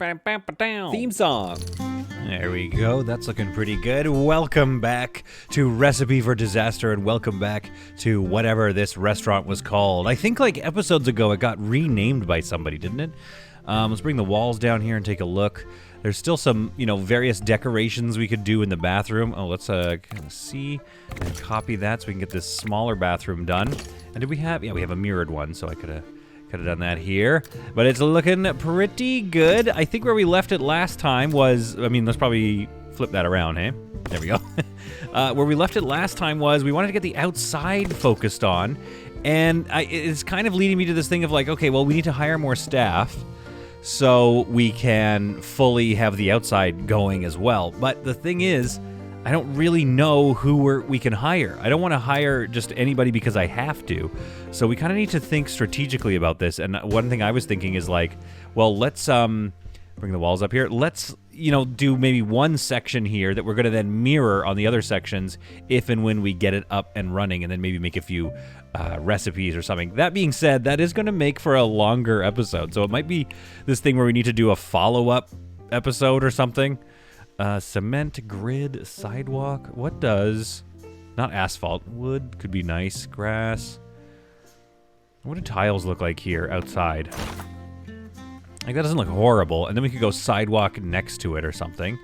Theme song. There we go. That's looking pretty good. Welcome back to Recipe for Disaster, and welcome back to whatever this restaurant was called. I think like episodes ago it got renamed by somebody, didn't it? Let's bring the walls down here and take a look. There's still some, various decorations we could do in the bathroom. Oh, let's kind of see and copy that so we can get this smaller bathroom done. And did we have? Yeah, we have a mirrored one, so I could have done that here. But it's looking pretty good. I think where we left it last time was, let's probably flip that around, hey? There we go. Where we left it last time was we wanted to get the outside focused on. And it's kind of leading me to this thing of like, okay, well, we need to hire more staff so we can fully have the outside going as well. But the thing is, I don't really know who we can hire. I don't want to hire just anybody because I have to. So we kind of need to think strategically about this. And one thing I was thinking is like, well, let's bring the walls up here. Let's, do maybe one section here that we're going to then mirror on the other sections if and when we get it up and running, and then maybe make a few recipes or something. That being said, that is going to make for a longer episode. So it might be this thing where we need to do a follow-up episode or something. Cement, grid, sidewalk. What does... Not asphalt. Wood could be nice. Grass. What do tiles look like here outside? Like, that doesn't look horrible. And then we could go sidewalk next to it or something.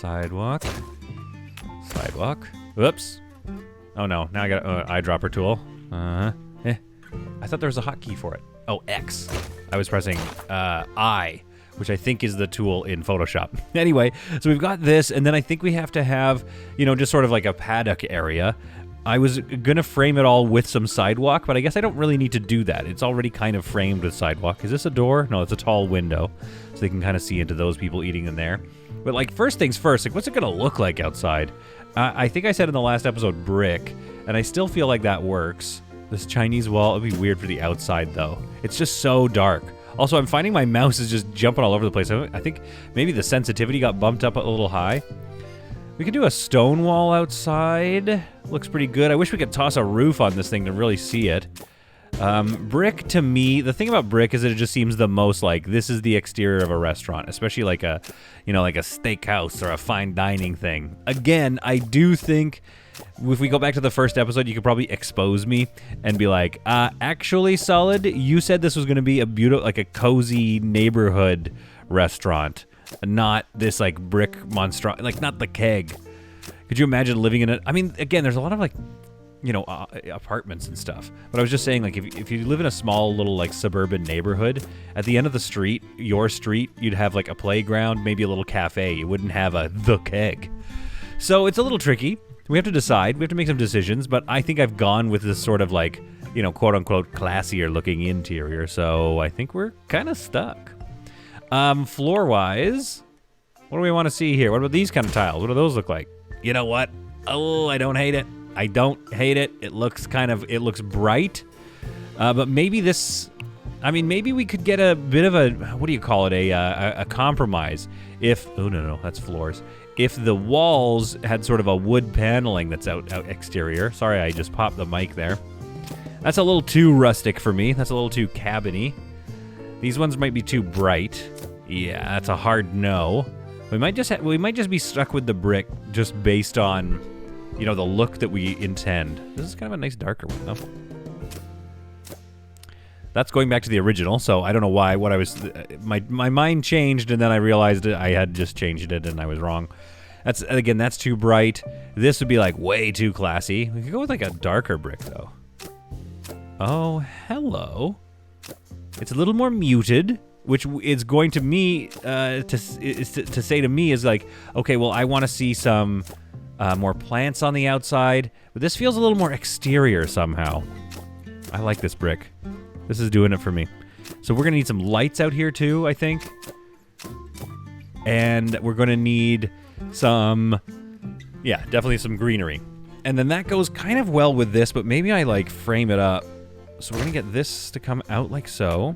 Sidewalk. Sidewalk. Whoops. Oh, no. Now I got an eyedropper tool. I thought there was a hotkey for it. Oh, X. I was pressing I, which I think is the tool in Photoshop. Anyway, so we've got this, and then I think we have to have, just sort of like a paddock area. I was going to frame it all with some sidewalk, but I guess I don't really need to do that. It's already kind of framed with sidewalk. Is this a door? No, it's a tall window, so they can kind of see into those people eating in there. But like, first things first, like, what's it going to look like outside? I think I said in the last episode brick, and I still feel like that works. This Chinese wall, it'd be weird for the outside, though. It's just so dark. Also, I'm finding my mouse is just jumping all over the place. I think maybe the sensitivity got bumped up a little high. We could do a stone wall outside. Looks pretty good. I wish we could toss a roof on this thing to really see it. Brick, to me, the thing about brick is that it just seems the most like this is the exterior of a restaurant, especially like a, like a steakhouse or a fine dining thing. Again, I do think if we go back to the first episode, you could probably expose me and be like, actually, Solid, you said this was going to be a beautiful, like a cozy neighborhood restaurant, not this like brick monster, like not the Keg. Could you imagine living in it? I mean, again, there's a lot of like, apartments and stuff. But I was just saying, like, if you live in a small little like suburban neighborhood, at the end of the street, your street, you'd have like a playground, maybe a little cafe. You wouldn't have the Keg. So it's a little tricky. We have to decide. We have to make some decisions, but I think I've gone with this sort of like, quote-unquote classier looking interior, so I think we're kind of stuck. Floor-wise, what do we want to see here? What about these kind of tiles? What do those look like? You know what? Oh, I don't hate it. I don't hate it. It looks bright, but maybe this... maybe we could get a bit of a, what do you call it, a compromise. Oh, no, that's floors. If the walls had sort of a wood paneling that's out exterior. Sorry, I just popped the mic there. That's a little too rustic for me. That's a little too cabiny. These ones might be too bright. Yeah, that's a hard no. We might just be stuck with the brick just based on, the look that we intend. This is kind of a nice darker one, though. That's going back to the original, so I don't know why. My mind changed, and then I realized I had just changed it, and I was wrong. That's too bright. This would be like way too classy. We could go with like a darker brick, though. Oh, hello. It's a little more muted, which is going to me to say to me is like, okay, well, I want to see some more plants on the outside, but this feels a little more exterior somehow. I like this brick. This is doing it for me. So we're going to need some lights out here too, I think. And we're going to need definitely some greenery. And then that goes kind of well with this, but maybe I like frame it up. So we're going to get this to come out like so.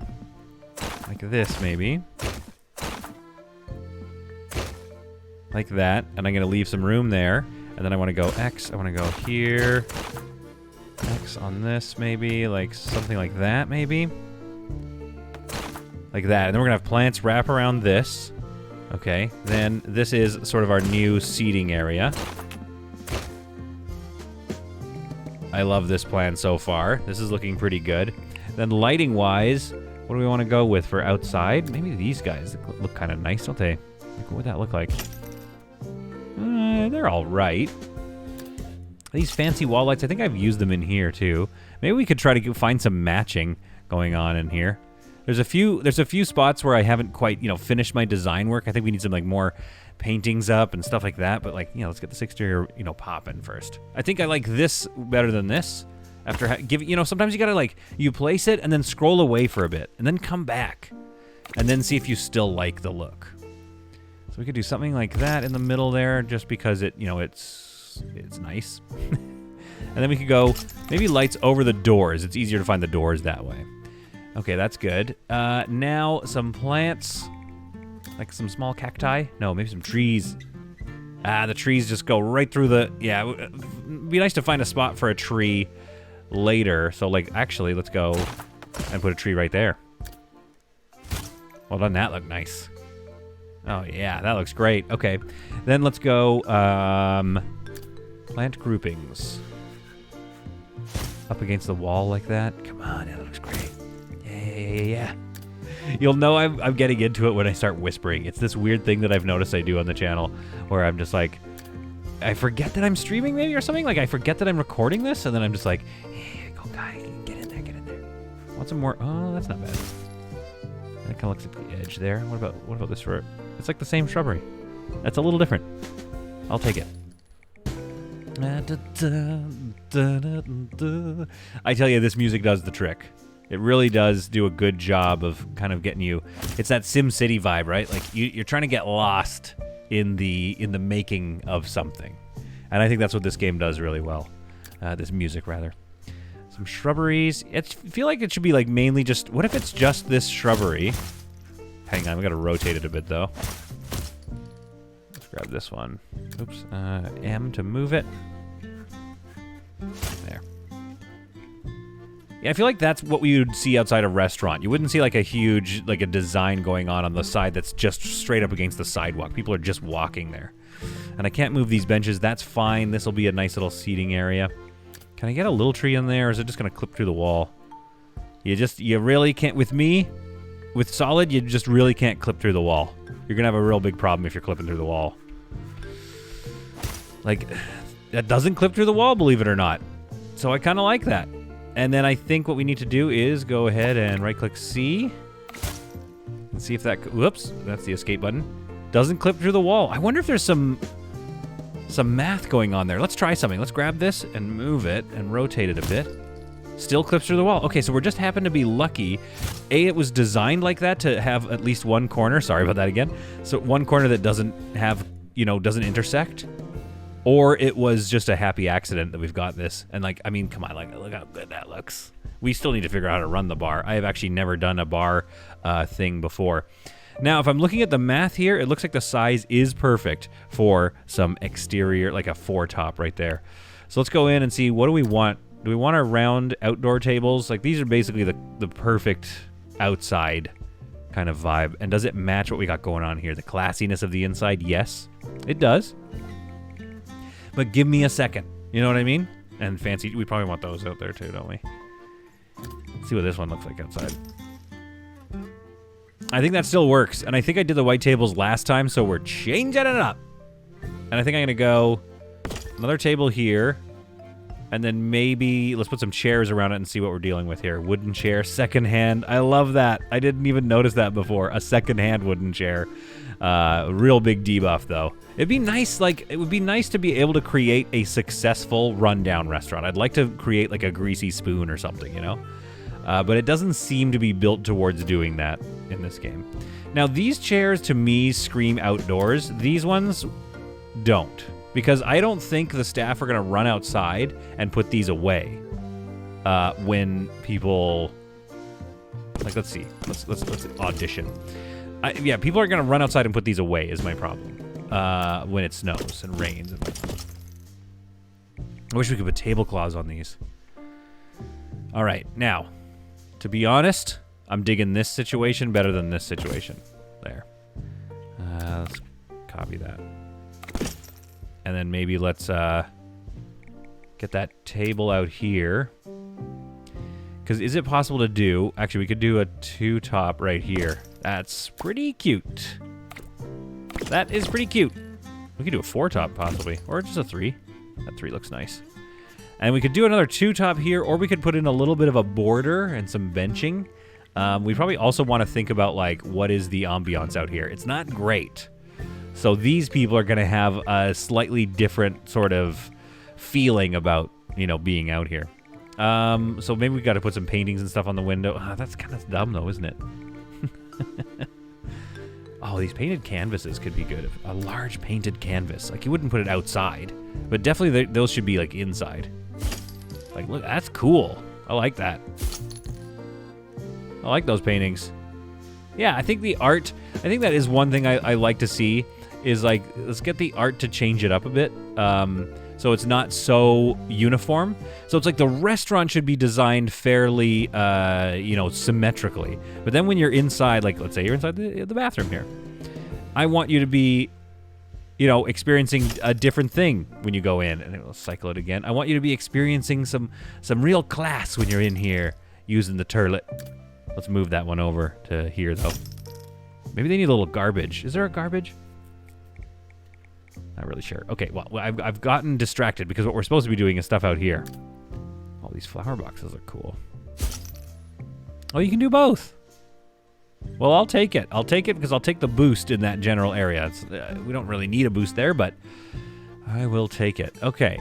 Like this, maybe. Like that. And I'm going to leave some room there. And then I want to go X. I want to go here. X on this, maybe. Like something like that, maybe. like that. And then we're gonna have plants wrap around this. Okay, then this is sort of our new seating area. I love this plan so far. This is looking pretty good. Then lighting-wise, what do we want to go with for outside? Maybe these guys look kind of nice, don't they? Like, what would that look like? They're all right. These fancy wall lights, I think I've used them in here too. Maybe we could try to find some matching going on in here. There's a few spots where I haven't quite, finished my design work. I think we need some like more paintings up and stuff like that. But like, let's get this exterior, popping first. I think I like this better than this. After sometimes you gotta like, you place it and then scroll away for a bit and then come back and then see if you still like the look. So we could do something like that in the middle there, just because it's nice. And then we could go maybe lights over the doors. It's easier to find the doors that way. Okay, that's good. Now some plants, like some small cacti. No, maybe some trees. The trees just go right through the. Yeah, it'd be nice to find a spot for a tree later. So like, actually, let's go and put a tree right there. Well, doesn't that look nice? Oh yeah, that looks great. Okay, then let's go plant groupings up against the wall like that. Come on, that looks great. Yeah. You'll know I'm getting into it when I start whispering. It's this weird thing that I've noticed I do on the channel where I'm just like, I forget that I'm streaming maybe or something. Like I forget that I'm recording this, and then I'm just like, hey, go guy, get in there. Want some more? Oh, that's not bad. That kind of looks at the edge there. What about this for? It's like the same shrubbery. That's a little different. I'll take it. I tell you, this music does the trick. It really does do a good job of kind of getting you. It's that Sim City vibe, right? Like you're trying to get lost in the making of something, and I think that's what this game does really well. This music, rather. Some shrubberies. I feel like it should be like mainly just. What if it's just this shrubbery? Hang on, we gotta rotate it a bit though. Let's grab this one. Oops. M to move it. There. Yeah, I feel like that's what we would see outside a restaurant. You wouldn't see like a huge, like a design going on the side that's just straight up against the sidewalk. People are just walking there. And I can't move these benches. That's fine. This will be a nice little seating area. Can I get a little tree in there, or is it just going to clip through the wall? You really can't, with solid, you just really can't clip through the wall. You're going to have a real big problem if you're clipping through the wall. Like, that doesn't clip through the wall, believe it or not. So I kind of like that. And then I think what we need to do is go ahead and right-click C. And see if that... Whoops, that's the escape button. Doesn't clip through the wall. I wonder if there's some math going on there. Let's try something. Let's grab this and move it and rotate it a bit. Still clips through the wall. Okay, so we're just happen to be lucky. It was designed like that to have at least one corner. Sorry about that again. So one corner that doesn't have, doesn't intersect. Or it was just a happy accident that we've got this. And like, I mean, come on, like, look how good that looks. We still need to figure out how to run the bar. I have actually never done a bar thing before. Now, if I'm looking at the math here, it looks like the size is perfect for some exterior, like a 4-top right there. So let's go in and see, what do we want? Do we want our round outdoor tables? Like, these are basically the perfect outside kind of vibe. And does it match what we got going on here? The classiness of the inside? Yes, it does. But give me a second. You know what I mean? And fancy, we probably want those out there too, don't we? Let's see what this one looks like outside. I think that still works. And I think I did the white tables last time, so we're changing it up. And I think I'm going to go another table here. And then maybe let's put some chairs around it and see what we're dealing with here. Wooden chair, secondhand. I love that. I didn't even notice that before. A secondhand wooden chair. Real big debuff though. It'd be nice, it would be nice to be able to create a successful rundown restaurant. I'd like to create like a greasy spoon or something, but it doesn't seem to be built towards doing that in this game. Now these chairs to me scream outdoors. These ones don't, because I don't think the staff are gonna run outside and put these away when people, like, let's see, let's audition. Yeah, people are gonna run outside and put these away is my problem. When it snows and rains. I wish we could put tablecloths on these. All right, now, to be honest, I'm digging this situation better than this situation. There. Let's copy that. And then maybe let's get that table out here. Because is it possible to do... Actually, we could do a 2-top right here. That's pretty cute. That is pretty cute. We could do a 4-top possibly. Or just a 3. That 3 looks nice. And we could do another 2-top here, or we could put in a little bit of a border and some benching. We probably also want to think about, like, what is the ambiance out here? It's not great. So these people are going to have a slightly different sort of feeling about, you know, being out here. So maybe we got to put some paintings and stuff on the window. That's kind of dumb, though, isn't it? Oh, these painted canvases could be good. A large painted canvas. Like, you wouldn't put it outside. But definitely those should be, like, inside. Like, look, that's cool. I like that. I like those paintings. Yeah, I think the art... I think that is one thing I like to see. Is, like, let's get the art to change it up a bit. So it's not so uniform. So it's like the restaurant should be designed fairly, you know, symmetrically. But then when you're inside, like, let's say you're inside the bathroom here. I want you to be, you know, experiencing a different thing when you go in. And it will cycle it again. I want you to be experiencing some real class when you're in here using the toilet. Let's move that one over to here, though. Maybe they need a little garbage. Is there a garbage? Not really sure. Okay, well, I've gotten distracted because what we're supposed to be doing is stuff out here. All these flower boxes are cool. Oh, you can do both. Well, I'll take it. I'll take it because I'll take the boost in that general area. We don't really need a boost there, but I will take it. Okay.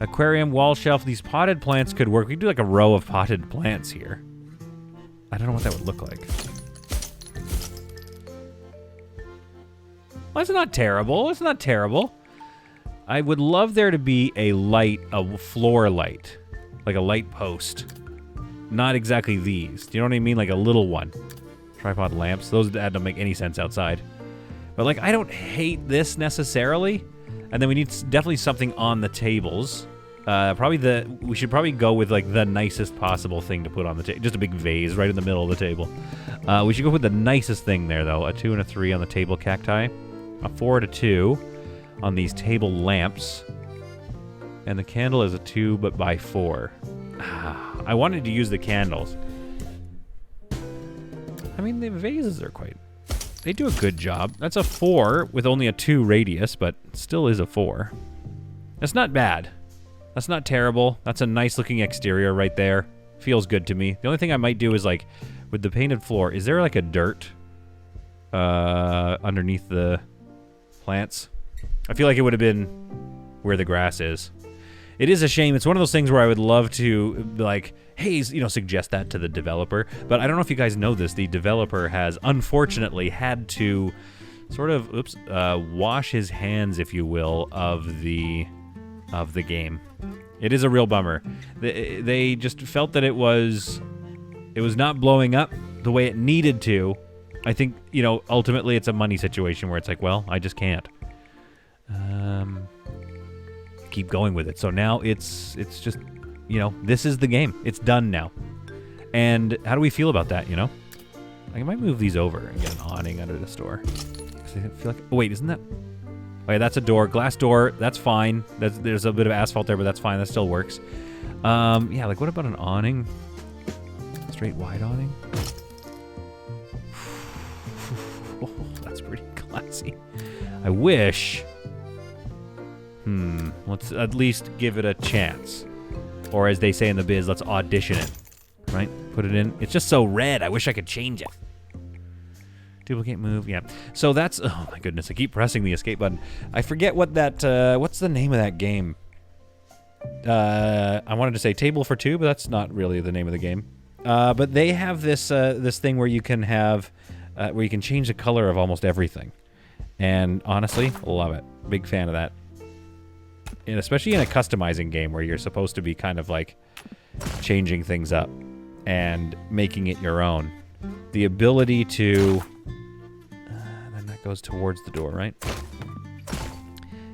Aquarium, wall shelf. These potted plants could work. We could do like a row of potted plants here. I don't know what that would look like. Well, it's not terrible. It's not terrible. I would love there to be a light, a floor light. Like a light post. Not exactly these. Do you know what I mean? Like a little one. Tripod lamps. Those that don't make any sense outside. But like, I don't hate this necessarily. And then we need definitely something on the tables. We should probably go with like the nicest possible thing to put on the table. Just a big vase right in the middle of the table. We should go with the nicest thing there though. A 2 and a 3 on the table cacti. A 4 and a 2 on these table lamps. And the candle is a 2 but by 4. I wanted to use the candles. I mean, the vases are quite... They do a good job. That's a 4 with only a 2 radius, but still is a 4. That's not bad. That's not terrible. That's a nice looking exterior right there. Feels good to me. The only thing I might do is like, with the painted floor, is there like a dirt underneath the plants? I feel like it would have been where the grass is. It is a shame. It's one of those things where I would love to be like, hey, you know, suggest that to the developer. But I don't know if you guys know this. The developer has unfortunately had to sort of, wash his hands, if you will, of the game. It is a real bummer. They just felt that it was not blowing up the way it needed to. I think, you know, ultimately it's a money situation where it's like, well, I just can't. Keep going with it. So now it's just, you know, this is the game. It's done now. And how do we feel about that, you know? I might move these over and get an awning under the store. I feel like, oh wait, isn't that? Okay, that's a door, glass door. That's fine. There's a bit of asphalt there, but that's fine. That still works. Yeah, like what about an awning? Straight wide awning. Oh, that's pretty classy. I wish. Let's at least give it a chance. Or as they say in the biz, let's audition it. Right? Put it in. It's just so red. I wish I could change it. Duplicate move. Yeah. So that's... Oh my goodness. I keep pressing the escape button. I forget what that... what's the name of that game? I wanted to say Table for Two, but that's not really the name of the game. But they have this this thing where you can have... where you can change the color of almost everything. And honestly, love it. Big fan of that. And especially in a customizing game where you're supposed to be kind of like changing things up and making it your own. The ability to... then that goes towards the door, right?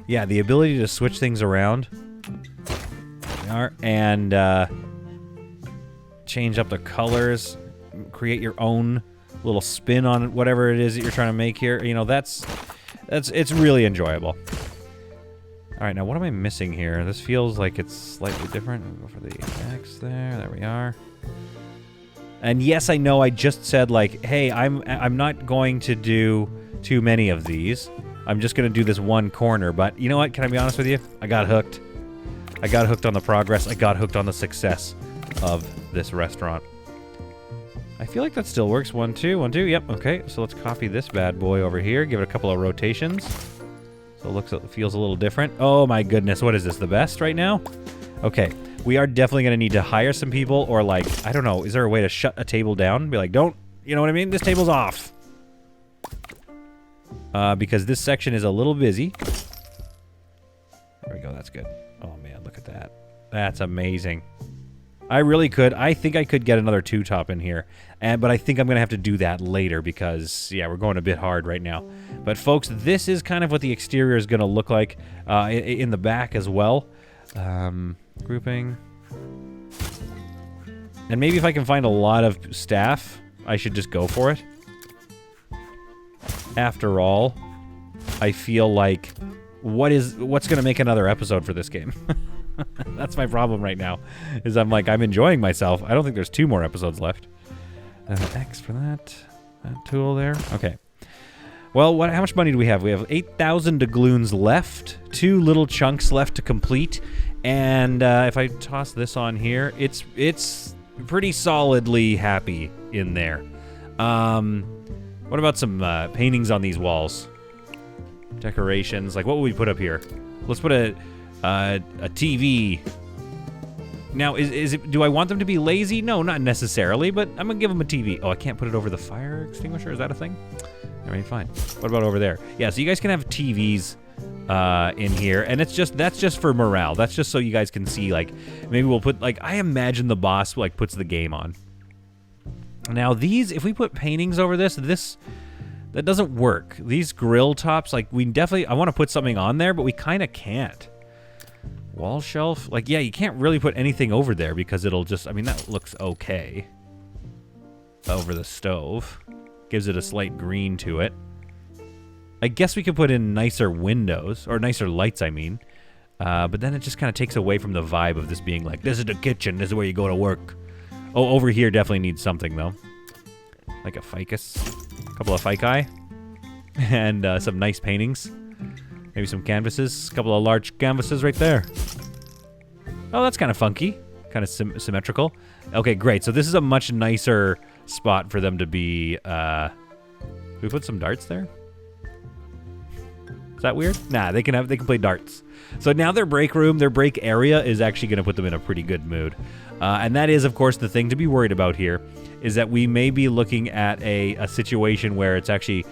Yeah, the ability to switch things around. And change up the colors, create your own little spin on whatever it is that you're trying to make here. You know, it's really enjoyable. All right, now what am I missing here? This feels like it's slightly different. I'll go for the X there. There we are. And yes, I know I just said, like, hey, I'm not going to do too many of these. I'm just going to do this one corner. But you know what? Can I be honest with you? I got hooked. I got hooked on the progress. I got hooked on the success of this restaurant. I feel like that still works. 1, 2, 1, 2. Yep, okay. So let's copy this bad boy over here. Give it a couple of rotations. So it feels a little different. Oh my goodness, what is this, the best right now? Okay, we are definitely gonna need to hire some people, or like, I don't know, is there a way to shut a table down? Be like, don't, you know what I mean? This table's off. Because this section is a little busy. There we go, that's good. Oh man, look at that. That's amazing. I really could. I think I could get another 2-top in here, but I think I'm going to have to do that later because, yeah, we're going a bit hard right now. But, folks, this is kind of what the exterior is going to look like in the back as well. Grouping. And maybe if I can find a lot of staff, I should just go for it. After all, I feel like what's going to make another episode for this game? That's my problem right now, is I'm enjoying myself. I don't think there's 2 more episodes left. X for that tool there. Okay. Well, how much money do we have? We have 8,000 doubloons left, 2 little chunks left to complete, and if I toss this on here, it's pretty solidly happy in there. What about some paintings on these walls? Decorations. Like, what would we put up here? Let's put a TV. Now, do I want them to be lazy? No, not necessarily, but I'm gonna give them a TV. Oh, I can't put it over the fire extinguisher? Is that a thing? All right, fine. What about over there? Yeah, so you guys can have TVs in here, and that's just for morale. That's just so you guys can see, like, maybe we'll put, like, I imagine the boss, like, puts the game on. Now, these, if we put paintings over this, that doesn't work. These grill tops, like, I want to put something on there, but we kind of can't. Wall shelf? Like, yeah, you can't really put anything over there because it'll just, I mean, that looks okay. Over the stove. Gives it a slight green to it. I guess we could put in nicer windows, or nicer lights, I mean. But then it just kind of takes away from the vibe of this being like, this is the kitchen, this is where you go to work. Oh, over here definitely needs something, though. Like a ficus. A couple of fici. And some nice paintings. Maybe some canvases. A couple of large canvases right there. Oh, that's kind of funky. Kind of symmetrical. Okay, great. So this is a much nicer spot for them to be. We put some darts there? Is that weird? Nah, they can play darts. So now their break room, their break area is actually going to put them in a pretty good mood. And that is, of course, the thing to be worried about here, is that we may be looking at a situation where it's actually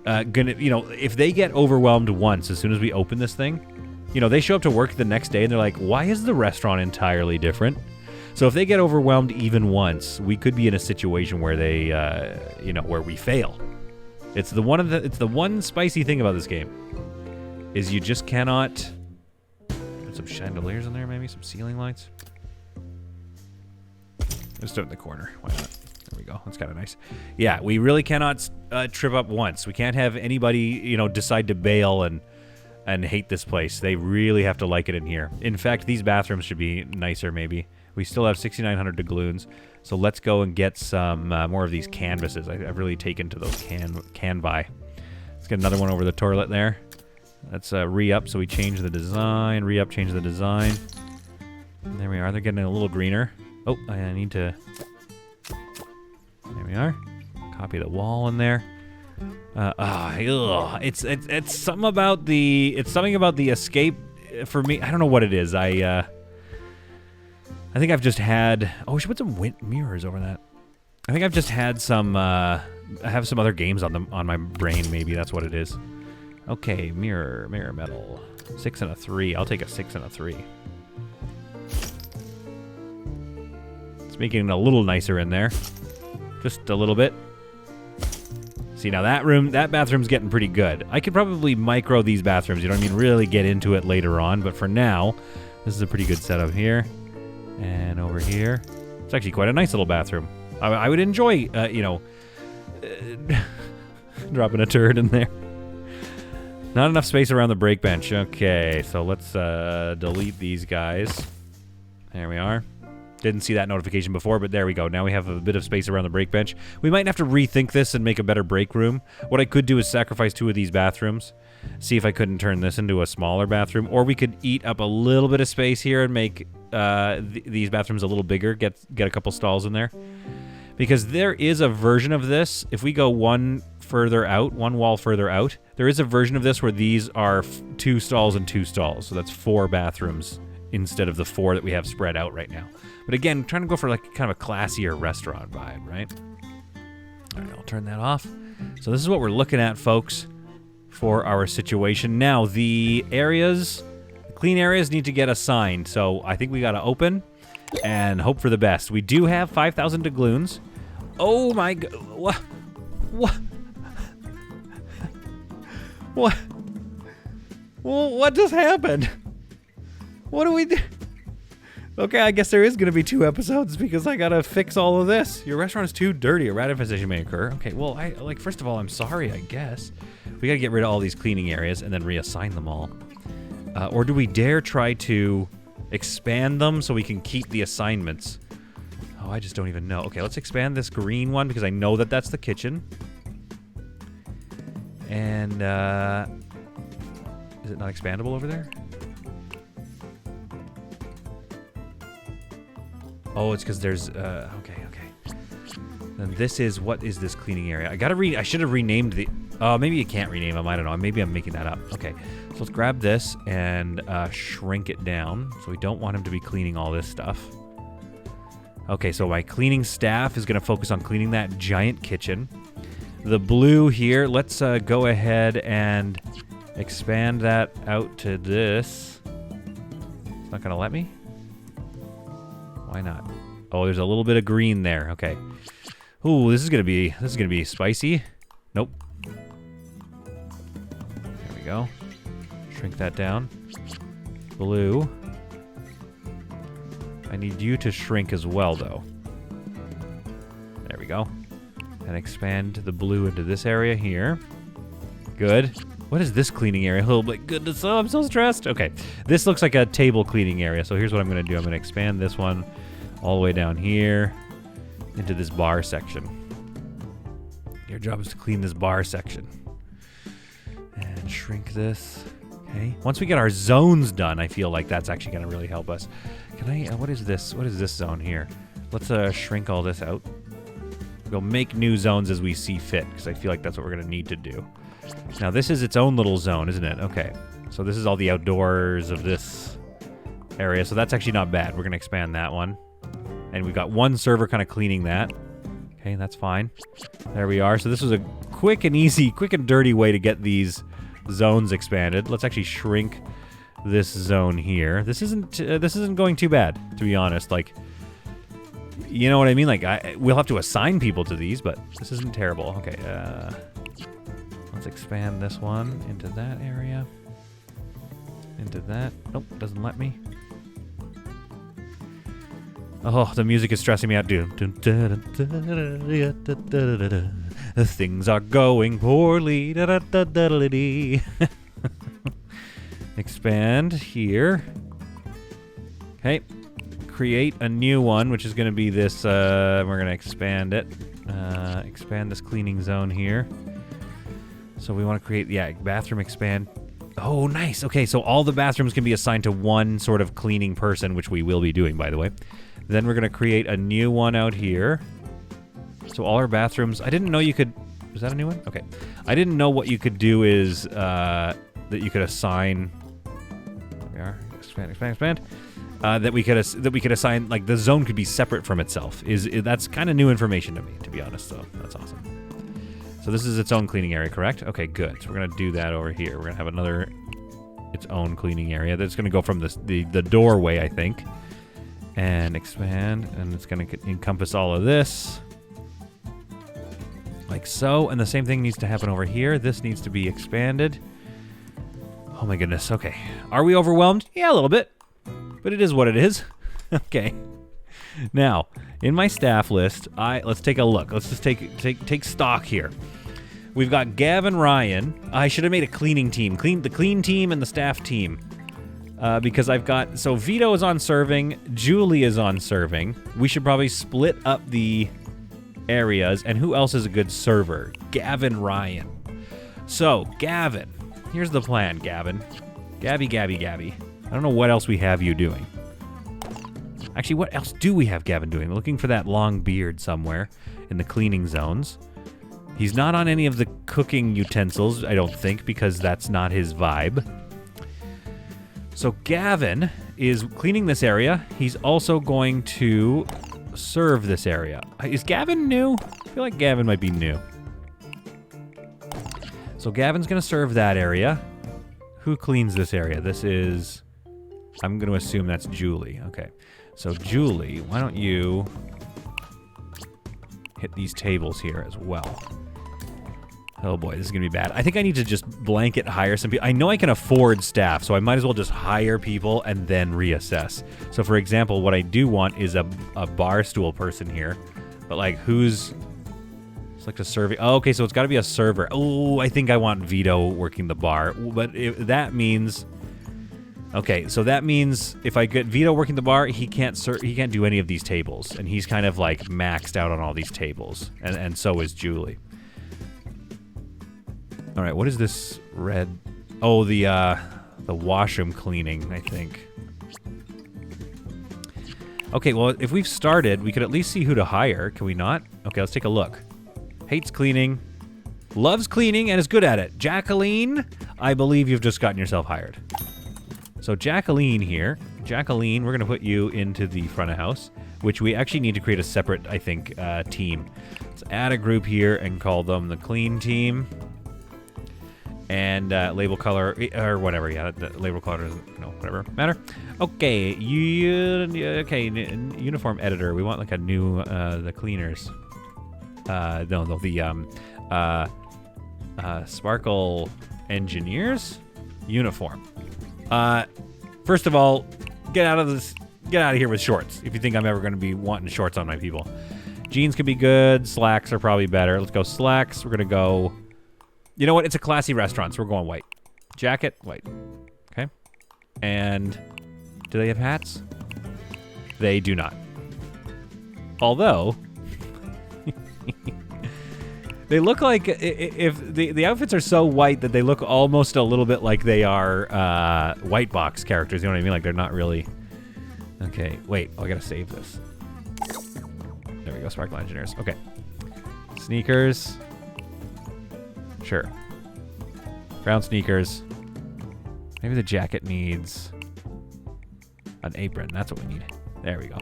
gonna, you know, if they get overwhelmed once as soon as we open this thing, you know, they show up to work the next day and they're like, why is the restaurant entirely different? So if they get overwhelmed even once, we could be in a situation where they, you know, where we fail. It's the one spicy thing about this game, is you just cannot. Put some chandeliers in there, maybe some ceiling lights. Just do it in the corner. Why not? There we go. That's kind of nice. Yeah, we really cannot trip up once. We can't have anybody, you know, decide to bail and hate this place. They really have to like it in here. In fact, these bathrooms should be nicer, maybe. We still have 6,900 doubloons, so let's go and get some more of these canvases. I've really taken to those can buy. Let's get another one over the toilet there. Let's re-up, so we change the design. Re-up, change the design. And there we are. They're getting a little greener. Oh, I need to... There we are. Copy the wall in there. It's something about the... It's something about the escape for me. I don't know what it is. I think I've just had... Oh, we should put some mirrors over that. I think I've just had some... I have some other games on my brain, maybe. That's what it is. Okay, mirror metal. 6 and a 3. I'll take a 6 and a 3. It's making it a little nicer in there. Just a little bit. See, now that bathroom's getting pretty good. I could probably micro these bathrooms, you know what I mean? Really get into it later on, but for now, this is a pretty good setup here. And over here. It's actually quite a nice little bathroom. I would enjoy, dropping a turd in there. Not enough space around the brake bench. Okay, so let's delete these guys. There we are. Didn't see that notification before, but there we go. Now we have a bit of space around the brake bench. We might have to rethink this and make a better break room. What I could do is sacrifice 2 of these bathrooms. See if I couldn't turn this into a smaller bathroom. Or we could eat up a little bit of space here and make these bathrooms a little bigger. Get a couple stalls in there. Because there is a version of this. If we go one wall further out, there is a version of this where these are 2 stalls and 2 stalls. So that's 4 bathrooms instead of the 4 that we have spread out right now. But again, trying to go for like kind of a classier restaurant vibe, right? All right, I'll turn that off. So this is what we're looking at, folks, for our situation. Now, the clean areas need to get assigned. So I think we got to open and hope for the best. We do have 5,000 doubloons. Oh my god. What? What? What just happened? What do we do? Okay, I guess there is going to be 2 episodes because I got to fix all of this. Your restaurant is too dirty. A rat infestation may occur. Okay, well, first of all, I'm sorry, I guess. We got to get rid of all these cleaning areas and then reassign them all. Or do we dare try to expand them so we can keep the assignments? Oh, I just don't even know. Okay, let's expand this green one because I know that that's the kitchen. And, is it not expandable over there? Oh, it's because there's, okay. Then this is, what is this cleaning area? I should have renamed the, maybe you can't rename them, I don't know. Maybe I'm making that up. Okay, so let's grab this and shrink it down. So we don't want him to be cleaning all this stuff. Okay, so my cleaning staff is going to focus on cleaning that giant kitchen. The blue here, let's go ahead and expand that out to this. It's not going to let me? Why not? Oh, there's a little bit of green there. Okay. Ooh, this is gonna be spicy. Nope. There we go. Shrink that down. Blue. I need you to shrink as well, though. There we go. And expand the blue into this area here. Good. What is this cleaning area? Oh my goodness, oh, I'm so stressed. Okay, this looks like a table cleaning area. So here's what I'm gonna do. I'm gonna expand this one all the way down here into this bar section. Your job is to clean this bar section. And shrink this. Okay, once we get our zones done, I feel like that's actually gonna really help us. Can I, what is this? What is this zone here? Let's shrink all this out. We'll make new zones as we see fit, because I feel like that's what we're gonna need to do. Now, this is its own little zone, isn't it? Okay. So this is all the outdoors of this area. So that's actually not bad. We're going to expand that one. And we've got one server kind of cleaning that. Okay, that's fine. There we are. So this was a quick and dirty way to get these zones expanded. Let's actually shrink this zone here. This isn't going too bad, to be honest. Like, you know what I mean? Like, we'll have to assign people to these, but this isn't terrible. Okay, let's expand this one into that area. Into that. Nope, doesn't let me. Oh, the music is stressing me out, dude. Things are going poorly. Expand here. Okay. Create a new one, which is going to be this. We're going to expand it. Expand this cleaning zone here. So we want to create, bathroom expand. Oh, nice. Okay, so all the bathrooms can be assigned to one sort of cleaning person, which we will be doing, by the way. Then we're going to create a new one out here. So all our bathrooms, I didn't know you could, is that a new one? Okay. I didn't know what you could do is that you could assign, there we are, expand. That we could assign, like, the zone could be separate from itself. That's kind of new information to me, to be honest, so that's awesome. So this is its own cleaning area, correct? Okay, good. So we're going to do that over here. We're going to have its own cleaning area. That's going to go from the doorway, I think. And expand, and it's going to encompass all of this. Like so, and the same thing needs to happen over here. This needs to be expanded. Oh my goodness, okay. Are we overwhelmed? Yeah, a little bit. But it is what it is. Okay. Now, in my staff list, let's take a look. Let's just take stock here. We've got Gavin Ryan. I should have made a cleaning team. The clean team and the staff team. Because I've got... So Vito is on serving. Julie is on serving. We should probably split up the areas. And who else is a good server? Gavin Ryan. So, Gavin. Here's the plan, Gavin. Gabby. I don't know what else we have you doing. Actually, what else do we have Gavin doing? We're looking for that long beard somewhere in the cleaning zones. He's not on any of the cooking utensils, I don't think, because that's not his vibe. So Gavin is cleaning this area. He's also going to serve this area. Is Gavin new? I feel like Gavin might be new. So Gavin's going to serve that area. Who cleans this area? This is... I'm going to assume that's Julie. Okay. So Julie, why don't you hit these tables here as well? Oh boy, this is going to be bad. I think I need to just blanket hire some people. I know I can afford staff, so I might as well just hire people and then reassess. So for example, what I do want is a bar stool person here. But like, who's... Select a survey. Oh, okay, so it's got to be a server. Oh, I think I want Vito working the bar. But that means... Okay, so that means if I get Vito working the bar, he can't do any of these tables. And he's kind of like maxed out on all these tables. And so is Julie. All right, what is this red? Oh, the washroom cleaning, I think. Okay, well, if we've started, we could at least see who to hire. Can we not? Okay, let's take a look. Hates cleaning, loves cleaning, and is good at it. Jacqueline, I believe you've just gotten yourself hired. So Jacqueline here. Jacqueline, we're going to put you into the front of house, which we actually need to create a separate, I think, team. Let's add a group here and call them the clean team. And label color, or whatever, yeah, the label color doesn't, no, whatever, matter. Okay, uniform editor. We want like a new, the cleaners. Sparkle engineers uniform. First of all, get out of here with shorts. If you think I'm ever going to be wanting shorts on my people, jeans could be good. Slacks are probably better. Let's go slacks. We're gonna go. You know what? It's a classy restaurant, so we're going white. Jacket, white. Okay. And do they have hats? They do not. Although. They look like if the outfits are so white that they look almost a little bit like they are white box characters. You know what I mean? Like they're not really. Okay, wait. Oh, I gotta save this. There we go. Sparkle engineers. Okay. Sneakers. Sure. Brown sneakers. Maybe the jacket needs an apron. That's what we need. There we go.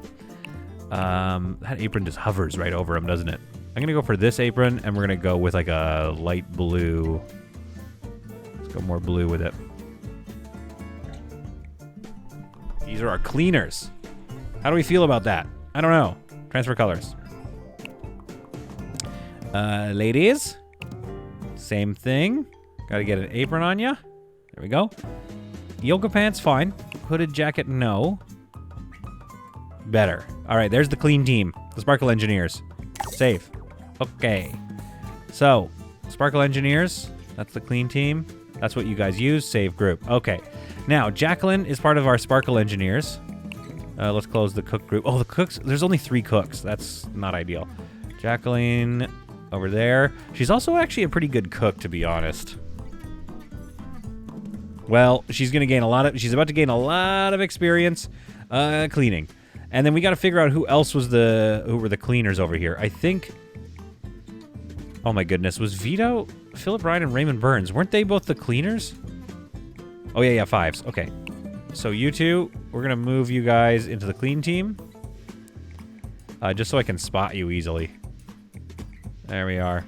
That apron just hovers right over him, doesn't it? I'm gonna go for this apron, and we're gonna go with like a light blue. Let's go more blue with it. These are our cleaners. How do we feel about that? I don't know. Transfer colors. Ladies. Same thing. Gotta get an apron on ya. There we go. Yoga pants, fine. Hooded jacket, no. Better. All right, there's the clean team. The Sparkle Engineers. Save. Okay. So, Sparkle Engineers. That's the clean team. That's what you guys use. Save group. Okay. Now, Jacqueline is part of our Sparkle Engineers. Let's close the cook group. Oh, the cooks. There's only 3 cooks. That's not ideal. Jacqueline over there. She's also actually a pretty good cook, to be honest. Well, she's about to gain a lot of experience cleaning. And then we got to figure out who were the cleaners over here. I think, oh my goodness, was Vito, Philip Ryan, and Raymond Burns, weren't they both the cleaners? Oh yeah, 5s. Okay. So you two, we're going to move you guys into the clean team. Just so I can spot you easily. There we are.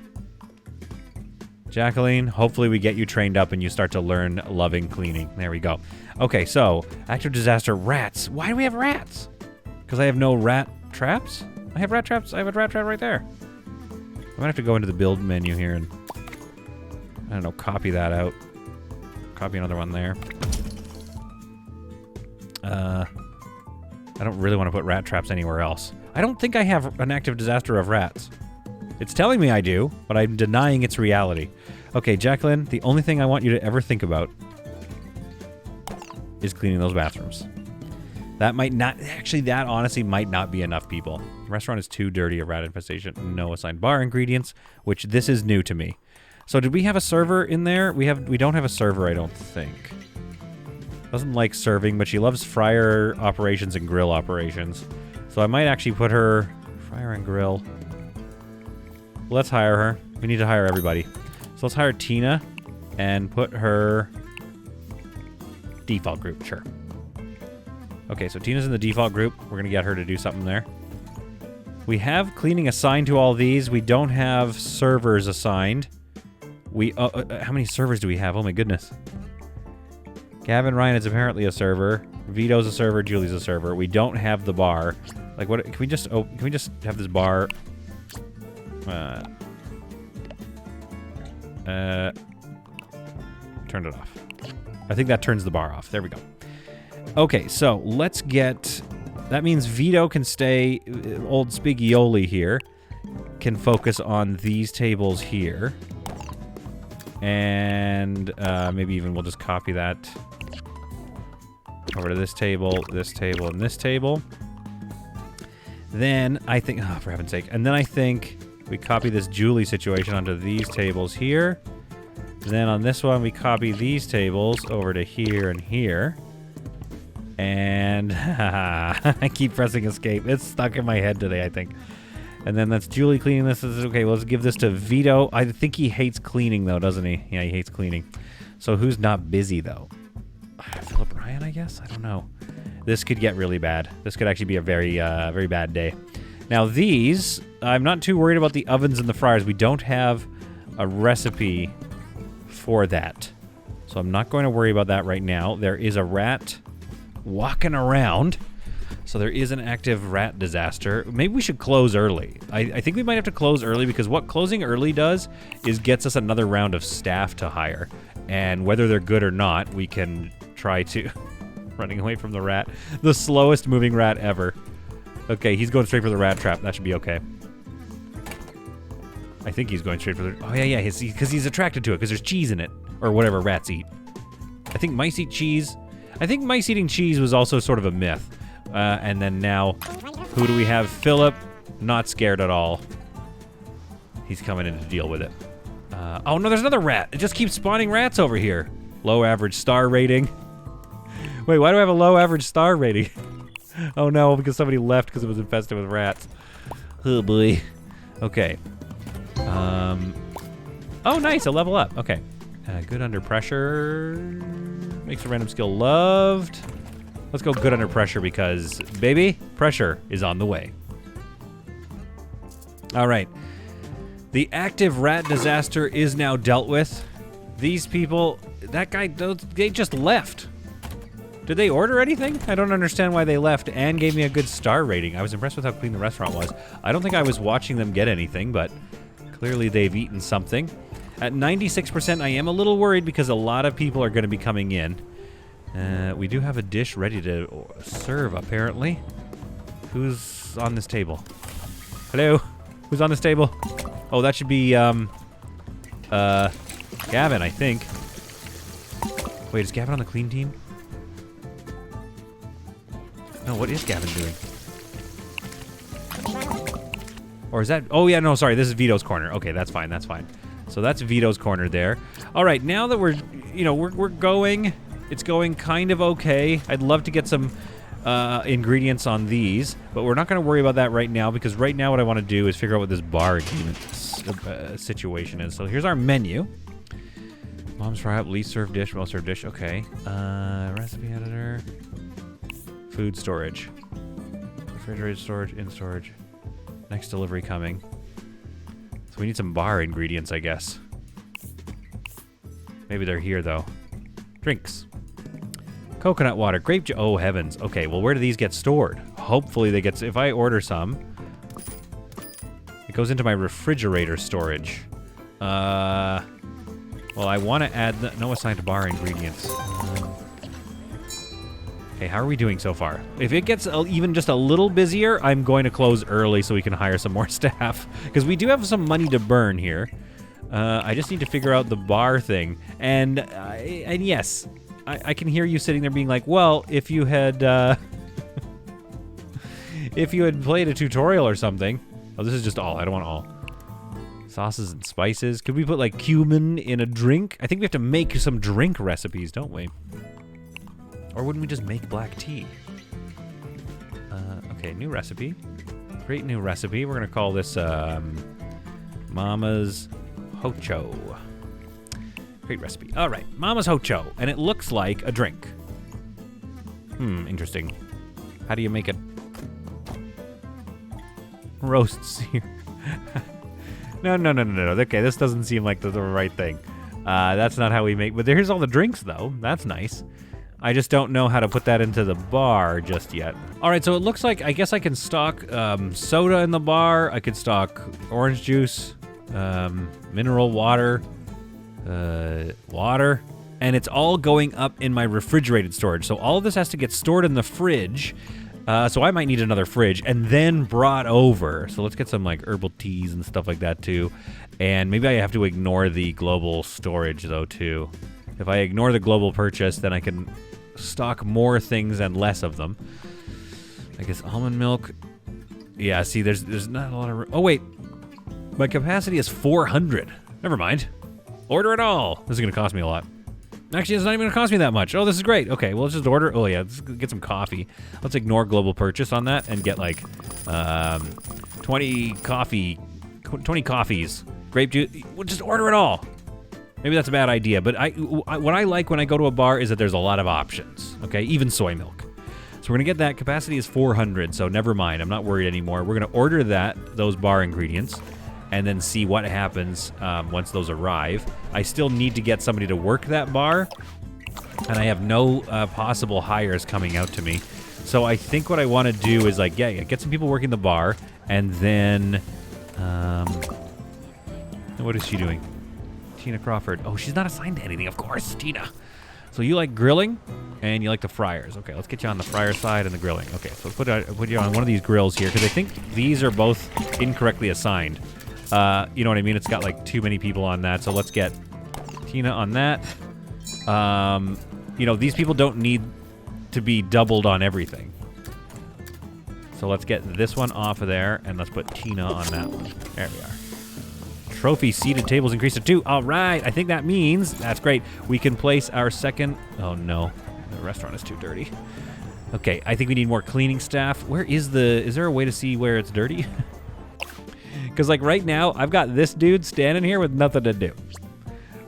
Jacqueline, hopefully we get you trained up and you start to learn loving cleaning. There we go. Okay, so, active disaster, rats. Why do we have rats? Because I have no rat traps? I have rat traps. I have a rat trap right there. I might have to go into the build menu here and, I don't know, copy that out. Copy another one there. I don't really want to put rat traps anywhere else. I don't think I have an active disaster of rats. It's telling me I do, but I'm denying its reality. Okay, Jacqueline, the only thing I want you to ever think about is cleaning those bathrooms. That might not... Actually, that honestly might not be enough people. The restaurant is too dirty, a rat infestation. No assigned bar ingredients, which this is new to me. So did we have a server in there? We don't have a server, I don't think. Doesn't like serving, but she loves fryer operations and grill operations. So I might actually put her... Fryer and grill. Let's hire her. We need to hire everybody. So let's hire Tina and put her... default group, sure. Okay, so Tina's in the default group. We're going to get her to do something there. We have cleaning assigned to all these. We don't have servers assigned. We how many servers do we have? Oh my goodness. Gavin Ryan is apparently a server. Vito's a server. Julie's a server. We don't have the bar. Like, what? Can we just have this bar? Turn it off. I think that turns the bar off. There we go. Okay, so let's get... That means Vito can stay... Old Spigioli here can focus on these tables here. And maybe even we'll just copy that over to this table, and this table. Then I think... Oh, for heaven's sake. And then I think we copy this Julie situation onto these tables here. Then on this one, we copy these tables over to here and here. And I keep pressing escape. It's stuck in my head today, I think. And then that's Julie cleaning this. Okay, let's give this to Vito. I think he hates cleaning, though, doesn't he? Yeah, he hates cleaning. So who's not busy, though? Philip Ryan, I guess? I don't know. This could get really bad. This could actually be a very, very bad day. Now, these, I'm not too worried about the ovens and the fryers. We don't have a recipe for that. So I'm not going to worry about that right now. There is a rat walking around. So there is an active rat disaster. Maybe we should close early. I think we might have to close early because what closing early does is gets us another round of staff to hire. And whether they're good or not, we can try to... Running away from the rat. The slowest moving rat ever. Okay, he's going straight for the rat trap. That should be okay. I think he's going straight for the... Oh, yeah, because he's attracted to it, because there's cheese in it. Or whatever rats eat. I think mice eat cheese. I think mice eating cheese was also sort of a myth. And then now, who do we have? Philip, not scared at all. He's coming in to deal with it. Oh, no, there's another rat. It just keeps spawning rats over here. Low average star rating. Wait, why do I have a low average star rating? Oh, no, because somebody left because it was infested with rats. Oh, boy. Okay. Oh, nice, a level up. Okay. Good under pressure. Makes a random skill loved. Let's go good under pressure because, baby, pressure is on the way. All right. The active rat disaster is now dealt with. These people, that guy, they just left. Did they order anything? I don't understand why they left and gave me a good star rating. I was impressed with how clean the restaurant was. I don't think I was watching them get anything, but clearly they've eaten something. At 96%, I am a little worried because a lot of people are going to be coming in. We do have a dish ready to serve, apparently. Who's on this table? Hello? Who's on this table? Oh, that should be, Gavin, I think. Wait, is Gavin on the clean team? No, what is Gavin doing? Or is that... Oh, yeah, no, sorry. This is Vito's corner. Okay, that's fine. That's fine. So that's Vito's corner there. All right, now that we're, you know, we're going... It's going kind of okay. I'd love to get some ingredients on these, but we're not going to worry about that right now because right now what I want to do is figure out what this bar agreement situation is. So here's our menu. Mom's fry up, least served dish, well served dish. Okay. Recipe editor. Food storage. Refrigerated storage, in storage. Next delivery coming. So we need some bar ingredients, I guess. Maybe they're here, though. Drinks. Coconut water, grape juice. Oh, heavens. Okay, well, where do these get stored? Hopefully they get... If I order some, it goes into my refrigerator storage. Well, I want to add... No assigned bar ingredients. Okay, how are we doing so far? If it gets even just a little busier, I'm going to close early so we can hire some more staff. Because we do have some money to burn here. I just need to figure out the bar thing. And yes, I can hear you sitting there being like, well, if you had if you had played a tutorial or something. Oh, this is just all. I don't want all. Sauces and spices. Could we put like cumin in a drink? I think we have to make some drink recipes, don't we? Or wouldn't we just make black tea? Okay, new recipe. Great new recipe. We're going to call this Mama's Hocho. Great recipe. All right, Mama's Hocho. And it looks like a drink. Interesting. How do you make it? Roasts here. No. Okay, this doesn't seem like the right thing. That's not how we make... But here's all the drinks, though. That's nice. I just don't know how to put that into the bar just yet. All right, so it looks like I guess I can stock soda in the bar. I could stock orange juice, mineral water, water, and it's all going up in my refrigerated storage. So all of this has to get stored in the fridge. So I might need another fridge and then brought over. So let's get some like herbal teas and stuff like that too. And maybe I have to ignore the global storage though too. If I ignore the global purchase, then I can stock more things and less of them. I guess almond milk. Yeah, see, there's not a lot of... Oh, wait. My capacity is 400. Never mind. Order it all. This is going to cost me a lot. Actually, it's not even going to cost me that much. Oh, this is great. Okay, well, let's just order... Oh, yeah, let's get some coffee. Let's ignore global purchase on that and get, like, 20 coffees. Grape juice. We'll just order it all. Maybe that's a bad idea, but what I like when I go to a bar is that there's a lot of options, okay? Even soy milk. So we're going to get that. Capacity is 400, so never mind. I'm not worried anymore. We're going to order those bar ingredients, and then see what happens once those arrive. I still need to get somebody to work that bar, and I have no possible hires coming out to me. So I think what I want to do is, like, yeah, get some people working the bar, and then... what is she doing? Tina Crawford. Oh, she's not assigned to anything, of course, Tina. So you like grilling, and you like the fryers. Okay, let's get you on the fryer side and the grilling. Okay, so let's put you on one of these grills here, because I think these are both incorrectly assigned. You know what I mean? It's got like too many people on that, so let's get Tina on that. You know, these people don't need to be doubled on everything. So let's get this one off of there, and let's put Tina on that one. There we are. Trophy seated tables increased to 2. All right, I think that means, that's great, we can place our second... Oh, no. The restaurant is too dirty. Okay, I think we need more cleaning staff. Where is there a way to see where it's dirty? Because, like, right now, I've got this dude standing here with nothing to do.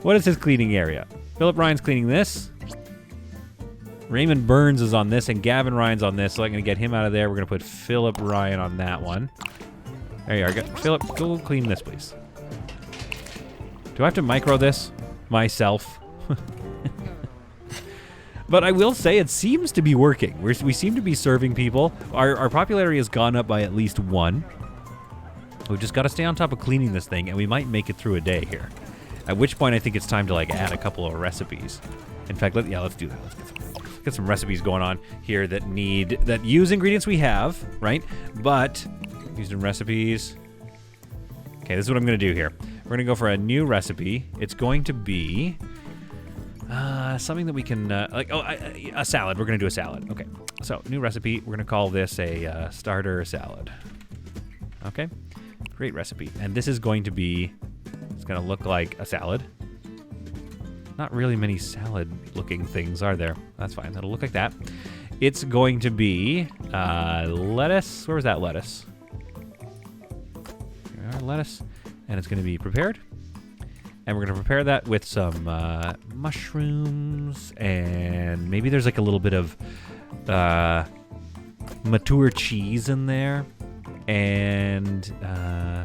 What is his cleaning area? Philip Ryan's cleaning this. Raymond Burns is on this, and Gavin Ryan's on this, so I'm going to get him out of there. We're going to put Philip Ryan on that one. There you are. Philip, go clean this, please. Do I have to micro this myself? But I will say it seems to be working. We seem to be serving people. Our popularity has gone up by at least 1. We've just got to stay on top of cleaning this thing, and we might make it through a day here. At which point I think it's time to like add a couple of recipes. In fact, let's do that. Let's get some recipes going on here that use ingredients we have, right? But used in recipes. Okay, this is what I'm going to do here. We're going to go for a new recipe. It's going to be something that we can, a salad. We're going to do a salad. Okay, so new recipe. We're going to call this a starter salad. Okay, great recipe. And this is going to be, it's going to look like a salad. Not really many salad-looking things, are there? That's fine. That'll look like that. It's going to be lettuce. Where was that lettuce? Lettuce, and it's going to be prepared, and we're going to prepare that with some mushrooms, and maybe there's like a little bit of mature cheese in there, and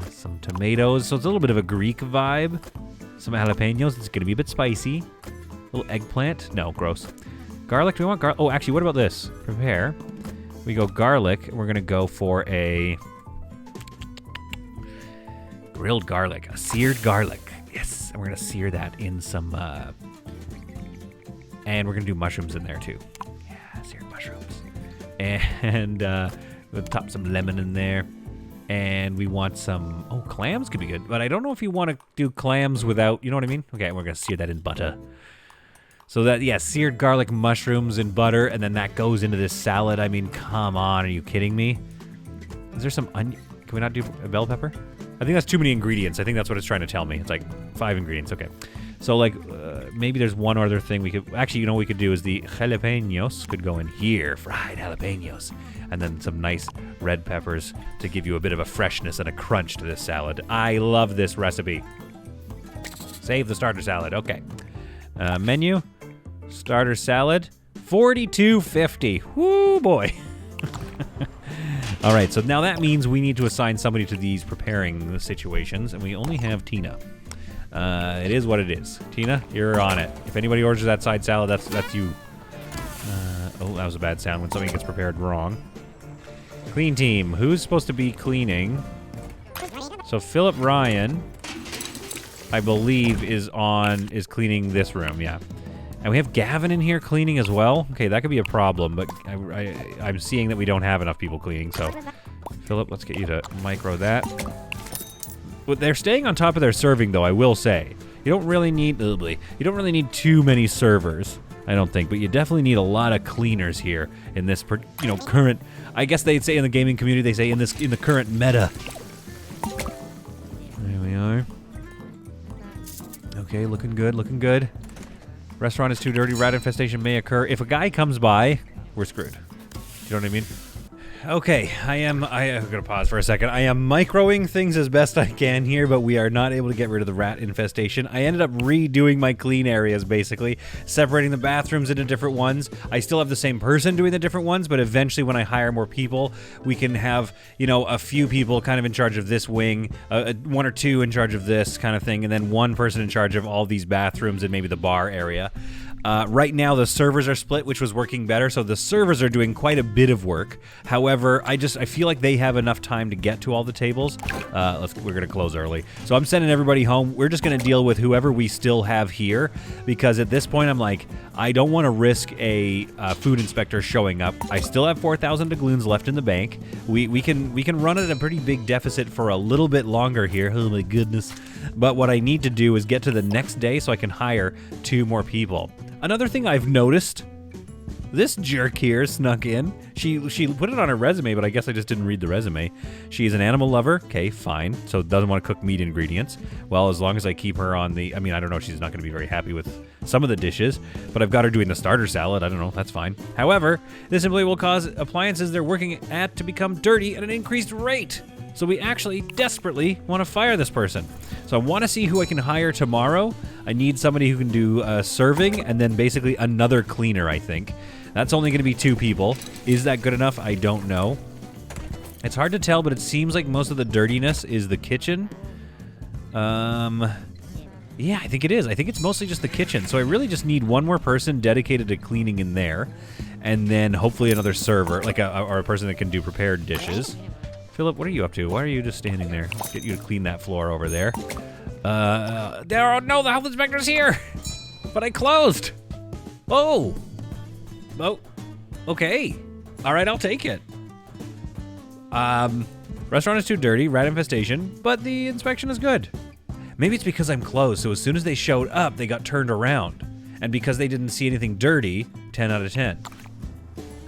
some tomatoes, so it's a little bit of a Greek vibe, some jalapenos. It's going to be a bit spicy. A little eggplant. No, gross. Garlic. Do we want garlic? Oh, actually, what about this? Prepare. We go garlic, and we're going to go for a grilled garlic, a seared garlic. Yes, and we're gonna sear that in some, and we're gonna do mushrooms in there too. Yeah, seared mushrooms. mushrooms. And we'll top some lemon in there. And we want some, clams could be good. But I don't know if you want to do clams without, you know what I mean? Okay, we're going to sear that in butter. So that, yeah, seared garlic mushrooms in butter, and then that goes into this salad. I mean, come on, are you kidding me? Is there some onion? Can we not do a bell pepper? I think that's too many ingredients. I think that's what it's trying to tell me. It's like 5 ingredients, okay. So like, maybe there's one other thing we could, actually, you know what we could do is the jalapenos could go in here, fried jalapenos. And then some nice red peppers to give you a bit of a freshness and a crunch to this salad. I love this recipe. Save the starter salad, okay. Menu. Starter salad, $42.50. Whoo, boy. All right, so now that means we need to assign somebody to these preparing the situations, and we only have Tina. It is what it is. Tina, you're on it. If anybody orders that side salad, that's you. That was a bad sound when something gets prepared wrong. Clean team. Who's supposed to be cleaning? So Philip Ryan, I believe, is cleaning this room, yeah. And we have Gavin in here cleaning as well. Okay, that could be a problem, but I'm seeing that we don't have enough people cleaning, so Philip, let's get you to micro that. But they're staying on top of their serving, though, I will say. You don't really need too many servers, I don't think, but you definitely need a lot of cleaners here in this, current. I guess they'd say in the gaming community, they say in the current meta. There we are. Okay, looking good, looking good. Restaurant is too dirty. Rat infestation may occur. If a guy comes by, we're screwed. You know what I mean? Okay, I'm gonna pause for a second. I am microing things as best I can here, but we are not able to get rid of the rat infestation. I ended up redoing my clean areas, basically, separating the bathrooms into different ones. I still have the same person doing the different ones, but eventually when I hire more people, we can have, a few people kind of in charge of this wing, 1 or 2 in charge of this kind of thing, and then 1 person in charge of all these bathrooms and maybe the bar area. Right now, the servers are split, which was working better, so the servers are doing quite a bit of work. However, I feel like they have enough time to get to all the tables. We're going to close early. So I'm sending everybody home. We're just going to deal with whoever we still have here, because at this point, I'm like, I don't want to risk a food inspector showing up. I still have 4,000 doubloons left in the bank. We can run at a pretty big deficit for a little bit longer here. Oh my goodness. But what I need to do is get to the next day so I can hire 2 more people. Another thing I've noticed, this jerk here snuck in. She put it on her resume, but I guess I just didn't read the resume. She's an animal lover. Okay, fine. So doesn't want to cook meat ingredients. Well, as long as I keep her on the... I don't know. She's not going to be very happy with some of the dishes, but I've got her doing the starter salad. I don't know. That's fine. However, this employee will cause appliances they're working at to become dirty at an increased rate. So we actually desperately want to fire this person. So I want to see who I can hire tomorrow. I need somebody who can do serving and then basically another cleaner, I think. That's only going to be 2 people. Is that good enough? I don't know. It's hard to tell, but it seems like most of the dirtiness is the kitchen. Yeah, I think it is. I think it's mostly just the kitchen. So I really just need 1 more person dedicated to cleaning in there. And then hopefully another server, or a person that can do prepared dishes. Philip, what are you up to? Why are you just standing there? Let's get you to clean that floor over there. The health inspector's here! But I closed! Oh, okay. All right, I'll take it. Restaurant is too dirty, rat infestation, but the inspection is good. Maybe it's because I'm closed, so as soon as they showed up, they got turned around. And because they didn't see anything dirty, 10 out of 10.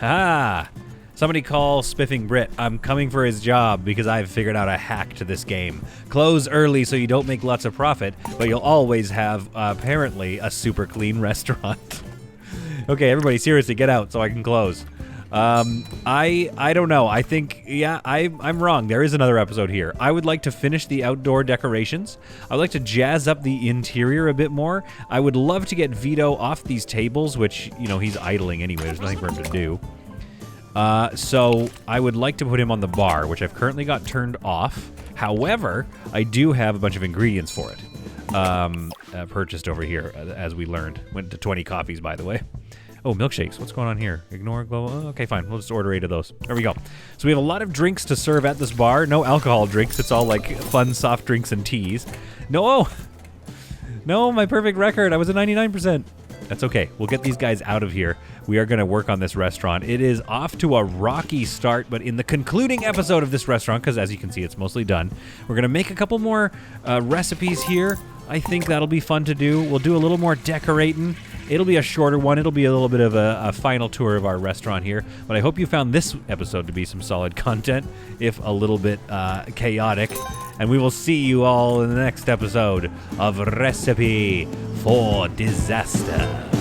Ha! Somebody call Spiffing Brit. I'm coming for his job because I've figured out a hack to this game. Close early so you don't make lots of profit, but you'll always have, apparently, a super clean restaurant. Okay, everybody, seriously, get out so I can close. I don't know. I think, yeah, I'm wrong. There is another episode here. I would like to finish the outdoor decorations. I would like to jazz up the interior a bit more. I would love to get Vito off these tables, which, he's idling anyway. There's nothing for him to do. So I would like to put him on the bar, which I've currently got turned off. However, I do have a bunch of ingredients for it. Purchased over here, as we learned. Went to 20 coffees, by the way. Oh, milkshakes. What's going on here? Ignore glow. Oh, okay, fine. We'll just order 8 of those. There we go. So we have a lot of drinks to serve at this bar. No alcohol drinks. It's all like fun soft drinks and teas. No, my perfect record. I was at 99%. That's okay. We'll get these guys out of here. We are going to work on this restaurant. It is off to a rocky start, but in the concluding episode of this restaurant, because as you can see, it's mostly done, we're going to make a couple more recipes here. I think that'll be fun to do. We'll do a little more decorating. It'll be a shorter one. It'll be a little bit of a final tour of our restaurant here. But I hope you found this episode to be some solid content, if a little bit chaotic. And we will see you all in the next episode of Recipe for Disaster.